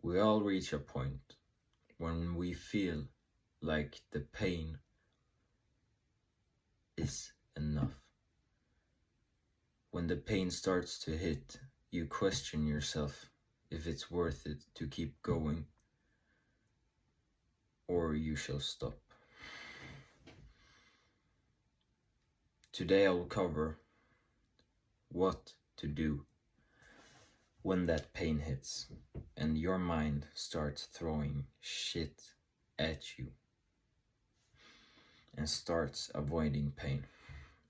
We all reach a point when we feel like the pain is enough. When the pain starts to hit, you question yourself if it's worth it to keep going, or you shall stop. Today I will cover what to do when that pain hits and your mind starts throwing shit at you and starts avoiding pain.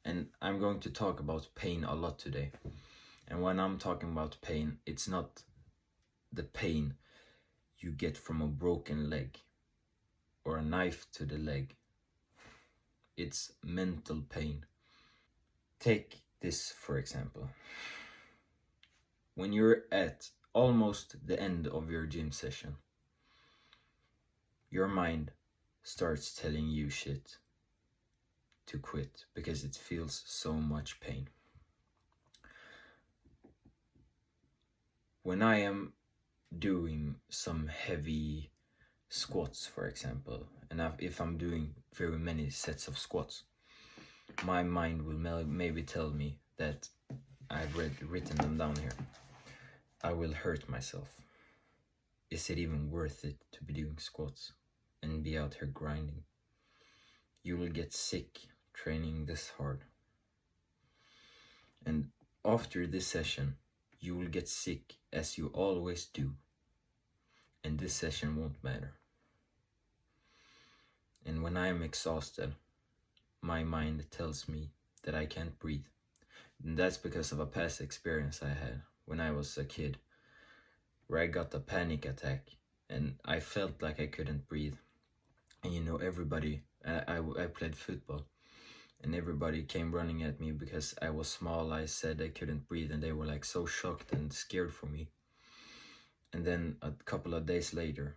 And I'm going to talk about pain a lot today. And when I'm talking about pain, it's not the pain you get from a broken leg or a knife to the leg. It's mental pain. Take this for example. When you're at almost the end of your gym session, your mind starts telling you shit to quit because it feels so much pain. When I am doing some heavy squats, for example, and if I'm doing very many sets of squats, my mind will maybe tell me that I've written them down here. I will hurt myself. Is it even worth it to be doing squats and be out here grinding? You will get sick training this hard. And after this session, you will get sick as you always do. And this session won't matter. And when I am exhausted, my mind tells me that I can't breathe. And that's because of a past experience I had when I was a kid, where I got a panic attack and I felt like I couldn't breathe. And you know, everybody, I played football, and everybody came running at me because I was small. I said I couldn't breathe, and they were like so shocked and scared for me. And then a couple of days later,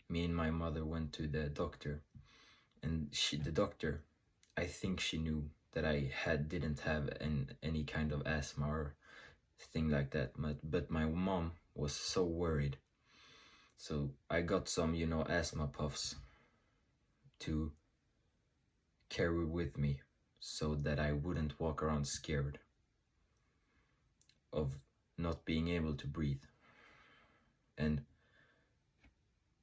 me and my mother went to the doctor, and the doctor, I think she knew that I didn't have any kind of asthma or thing like that, but my mom was so worried. So I got some, asthma puffs to carry with me so that I wouldn't walk around scared of not being able to breathe. And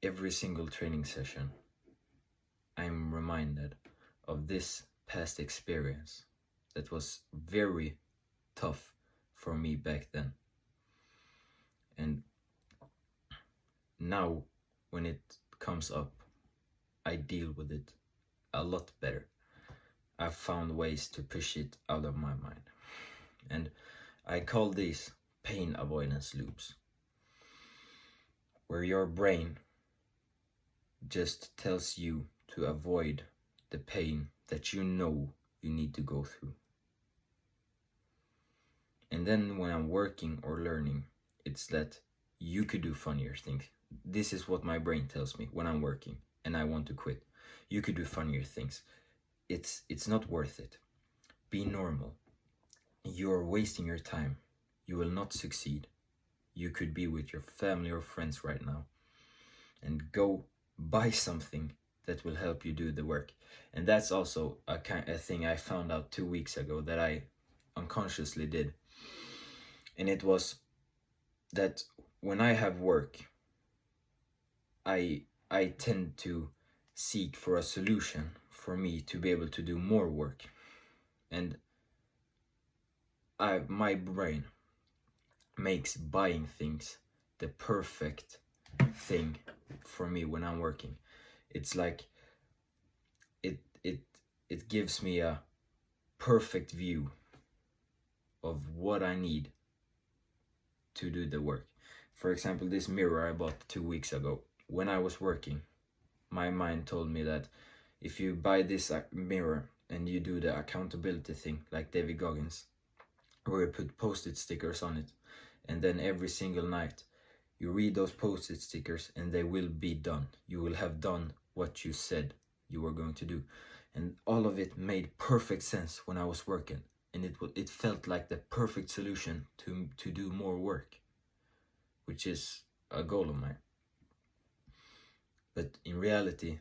every single training session, I'm reminded of this past experience that was very tough for me back then. And now when it comes up, I deal with it a lot better. I've found ways to push it out of my mind. And I call these pain avoidance loops, where your brain just tells you to avoid the pain that you know you need to go through. And then when I'm working or learning, it's that you could do funnier things. This is what my brain tells me when I'm working and I want to quit. You could do funnier things. It's not worth it. Be normal. You're wasting your time. You will not succeed. You could be with your family or friends right now, and go buy something that will help you do the work. And that's also a thing I found out 2 weeks ago that I unconsciously did. And it was that when I have work, I tend to seek for a solution for me to be able to do more work. And my brain makes buying things the perfect thing for me when I'm working. It's like it gives me a perfect view of what I need to do the work. For example, this mirror I bought 2 weeks ago. When I was working, my mind told me that if you buy this mirror and you do the accountability thing like David Goggins, where you put post-it stickers on it, and then every single night you read those post-it stickers and they will be done. You will have done what you said you were going to do. And all of it made perfect sense when I was working, and it felt like the perfect solution to do more work, which is a goal of mine. But in reality,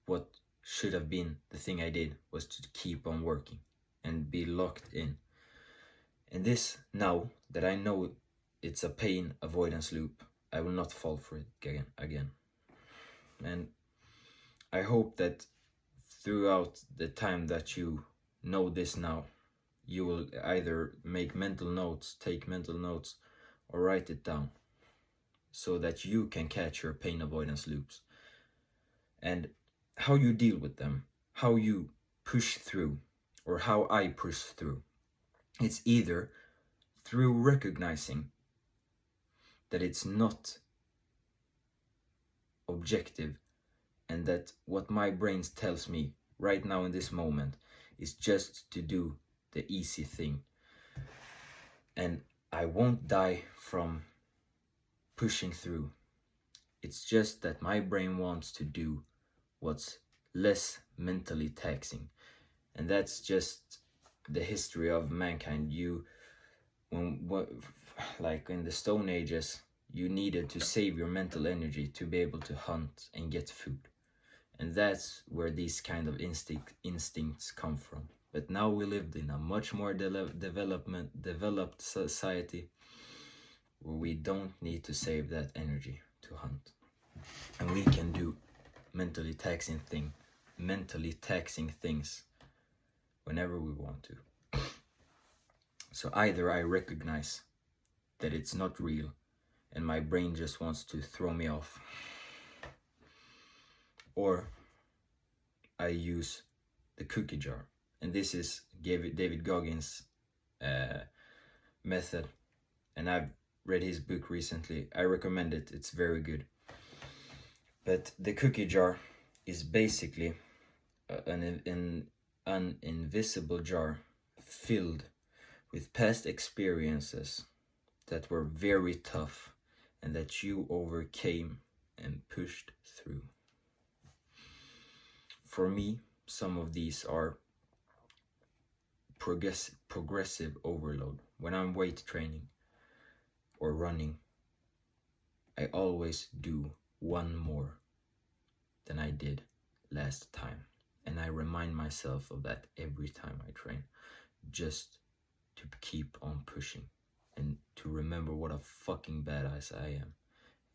what should have been the thing I did was to keep on working and be locked in. And this, now that I know it's a pain avoidance loop, I will not fall for it again. And I hope that throughout the time that you know this now, you will either make mental notes, take mental notes, or write it down so that you can catch your pain avoidance loops. And how you deal with them, how you push through, or how I push through. It's either through recognizing that it's not objective and that what my brain tells me right now in this moment is just to do the easy thing. And I won't die from pushing through. It's just that my brain wants to do what's less mentally taxing. And that's just the history of mankind. Like in the Stone Ages, you needed to save your mental energy to be able to hunt and get food. And that's where these kind of instincts come from. But now we lived in a much more developed society where we don't need to save that energy to hunt. And we can do mentally taxing things whenever we want to. So either I recognize that it's not real and my brain just wants to throw me off, or I use the cookie jar. And this is David Goggins' method, and I've read his book recently. I recommend it, it's very good. But the cookie jar is basically an invisible jar filled with past experiences that were very tough and that you overcame and pushed through. For me, some of these are progressive overload. When I'm weight training or running, I always do one more than I did last time. And I remind myself of that every time I train, just to keep on pushing and to remember what a fucking badass I am.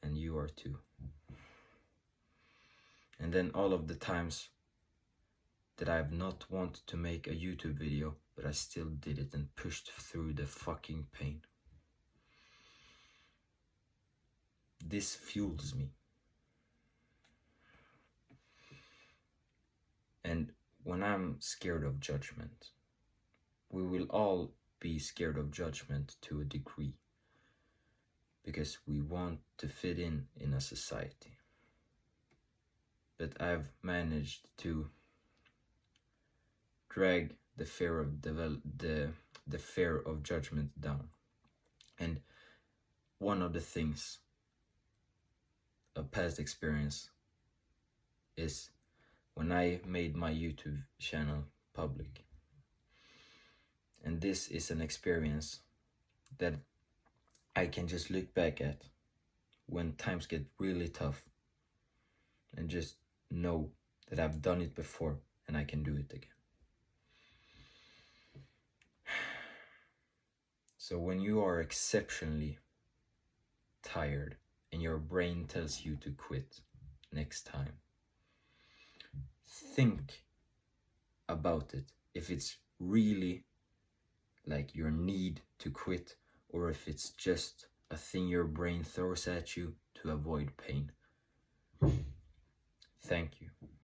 And you are too. And then all of the times that I have not wanted to make a YouTube video, but I still did it and pushed through the fucking pain. This fuels me. And when I'm scared of judgment, we will all be scared of judgment to a degree, because we want to fit in a society. But I've managed to drag the fear of judgment down. And one of the things of past experience is when I made my YouTube channel public. And this is an experience that I can just look back at when times get really tough and just know that I've done it before and I can do it again. So when you are exceptionally tired and your brain tells you to quit next time, think about it. If it's really like your need to quit, or if it's just a thing your brain throws at you to avoid pain. Thank you.